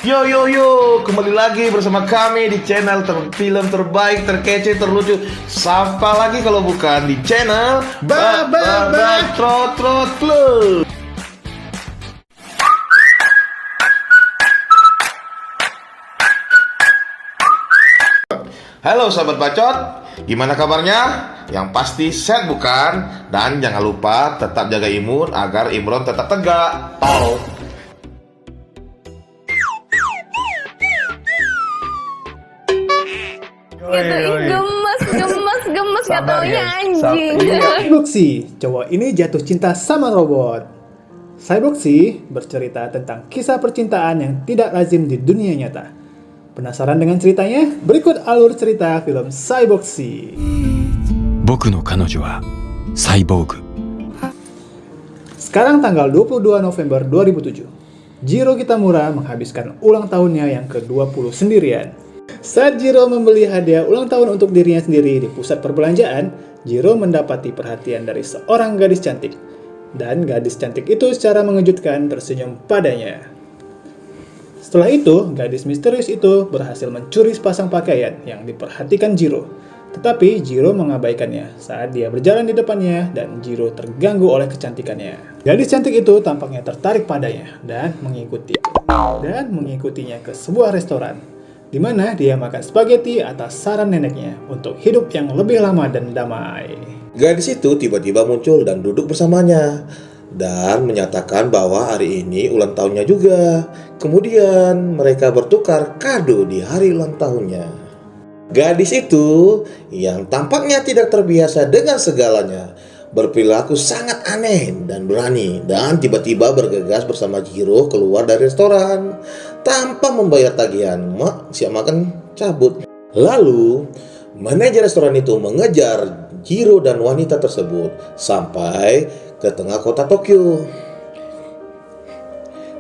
Yo yo yo, kembali lagi bersama kami di channel film terbaik, terkece, terlucu. Siapa lagi kalau bukan di channel Trot Trot Club. Halo sahabat bacot, gimana kabarnya? Yang pasti sehat bukan? Dan jangan lupa tetap jaga imun agar Imron tetap tegak. Gemes gak taunya anjing. Cyborgsy, cowok ini jatuh cinta sama robot. Cyborgsy bercerita tentang kisah percintaan yang tidak lazim di dunia nyata. Penasaran dengan ceritanya? Berikut alur cerita film Cyborgsy. 僕の彼女はサイボーグ。 Sekarang tanggal 22 November 2007, Jiro Kitamura menghabiskan ulang tahunnya yang ke-20 sendirian. Saat Jiro membeli hadiah ulang tahun untuk dirinya sendiri di pusat perbelanjaan, Jiro mendapati perhatian dari seorang gadis cantik. Dan gadis cantik itu secara mengejutkan tersenyum padanya. Setelah itu, gadis misterius itu berhasil mencuri sepasang pakaian yang diperhatikan Jiro. Tetapi Jiro mengabaikannya saat dia berjalan di depannya dan Jiro terganggu oleh kecantikannya. Gadis cantik itu tampaknya tertarik padanya dan mengikutinya ke sebuah restoran, di mana dia makan spaghetti atas saran neneknya untuk hidup yang lebih lama dan damai. Gadis itu tiba-tiba muncul dan duduk bersamanya dan menyatakan bahwa hari ini ulang tahunnya juga. Kemudian mereka bertukar kado di hari ulang tahunnya. Gadis itu yang tampaknya tidak terbiasa dengan segalanya berperilaku sangat aneh dan berani, dan tiba-tiba bergegas bersama Jiro keluar dari restoran tanpa membayar tagihan. Siap makan cabut. Lalu manajer restoran itu mengejar Jiro dan wanita tersebut sampai ke tengah kota Tokyo.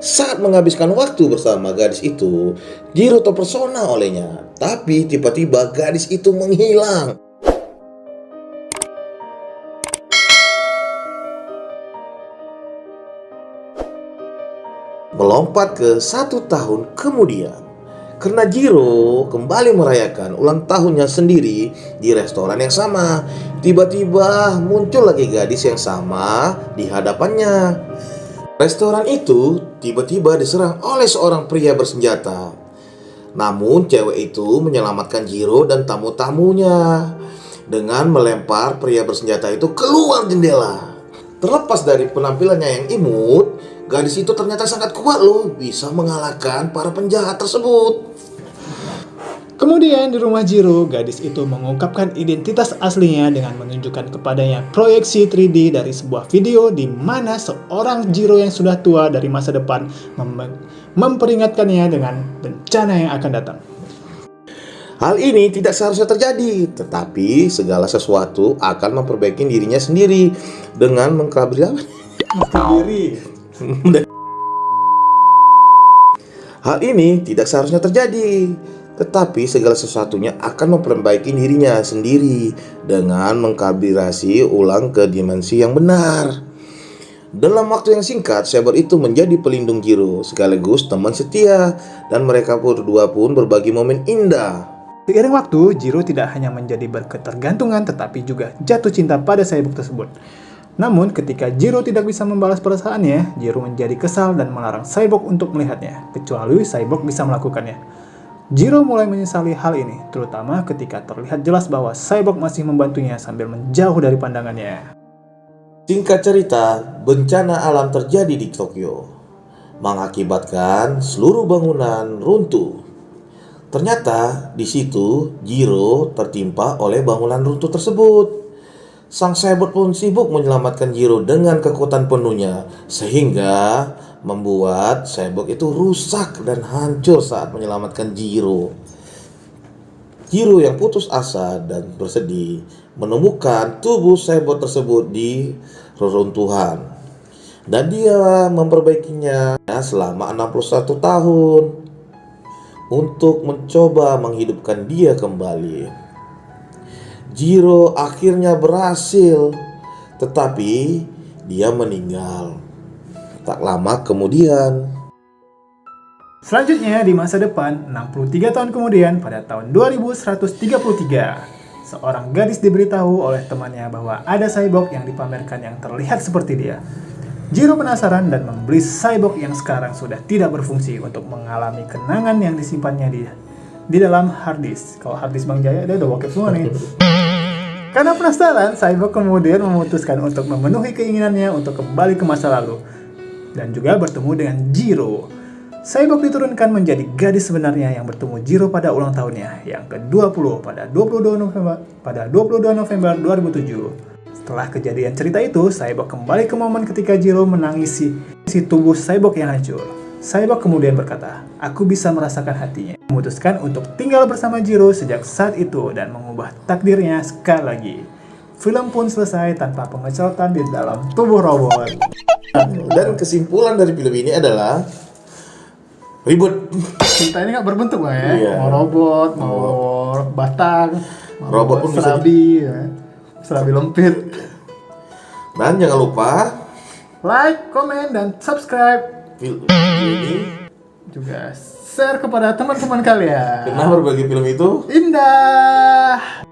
Saat menghabiskan waktu bersama gadis itu, Jiro terpesona olehnya. Tapi tiba-tiba gadis itu menghilang. Melompat ke 1 tahun kemudian, karena Jiro kembali merayakan ulang tahunnya sendiri di restoran yang sama, tiba-tiba muncul lagi gadis yang sama di hadapannya. Restoran itu tiba-tiba diserang oleh seorang pria bersenjata. Namun cewek itu menyelamatkan Jiro dan tamu-tamunya dengan melempar pria bersenjata itu keluar jendela. Terlepas dari penampilannya yang imut, gadis itu ternyata sangat kuat loh, bisa mengalahkan para penjahat tersebut. Kemudian di rumah Jiro, gadis itu mengungkapkan identitas aslinya dengan menunjukkan kepadanya proyeksi 3D dari sebuah video di mana seorang Jiro yang sudah tua dari masa depan memperingatkannya dengan bencana yang akan datang. Hal ini tidak seharusnya terjadi, tetapi segala sesuatu akan memperbaiki dirinya sendiri dengan Hal ini tidak seharusnya terjadi, tetapi segala sesuatunya akan memperbaiki dirinya sendiri dengan mengkalibrasi ulang ke dimensi yang benar. Dalam waktu yang singkat, Saber itu menjadi pelindung Jiro sekaligus teman setia, dan mereka berdua pun berbagi momen indah. Seiring waktu, Jiro tidak hanya menjadi berketergantungan tetapi juga jatuh cinta pada cyborg tersebut. Namun ketika Jiro tidak bisa membalas perasaannya, Jiro menjadi kesal dan melarang cyborg untuk melihatnya, kecuali cyborg bisa melakukannya. Jiro mulai menyesali hal ini, terutama ketika terlihat jelas bahwa cyborg masih membantunya sambil menjauh dari pandangannya. Singkat cerita, bencana alam terjadi di Tokyo, mengakibatkan seluruh bangunan runtuh. Ternyata di situ Jiro tertimpa oleh bangunan runtuh tersebut. Sang cyborg pun sibuk menyelamatkan Jiro dengan kekuatan penuhnya, sehingga membuat cyborg itu rusak dan hancur saat menyelamatkan Jiro. Jiro yang putus asa dan bersedih menemukan tubuh cyborg tersebut di reruntuhan, dan dia memperbaikinya selama 61 tahun untuk mencoba menghidupkan dia kembali. Jiro akhirnya berhasil, tetapi dia meninggal tak lama kemudian. Selanjutnya di masa depan, 63 tahun kemudian pada tahun 2133, seorang gadis diberitahu oleh temannya bahwa ada cyborg yang dipamerkan yang terlihat seperti dia. Jiro penasaran dan membeli cyborg yang sekarang sudah tidak berfungsi untuk mengalami kenangan yang disimpannya di dalam harddisk. Kalau harddisk Bang Jaya dia udah bokep semua nih. Karena penasaran, cyborg kemudian memutuskan untuk memenuhi keinginannya untuk kembali ke masa lalu dan juga bertemu dengan Jiro. Cyborg diturunkan menjadi gadis sebenarnya yang bertemu Jiro pada ulang tahunnya yang ke-20 pada 22 November 2007. Setelah kejadian cerita itu, Cyborg kembali ke momen ketika Jiro menangisi tubuh Cyborg yang hancur. Cyborg kemudian berkata, "Aku bisa merasakan hatinya." Memutuskan untuk tinggal bersama Jiro sejak saat itu dan mengubah takdirnya sekali lagi. Film pun selesai tanpa pengecotan di dalam tubuh robot. Dan kesimpulan dari film ini adalah ribut. Cinta ini nggak berbentuk Bang ya. Iya. Mau robot, mau batang, mau Robot pun bisa serabi, ya. Serabi lempit. Dan jangan lupa Like, komen, dan subscribe. film ini Juga share kepada teman-teman kalian. karena berbagi film itu Indah.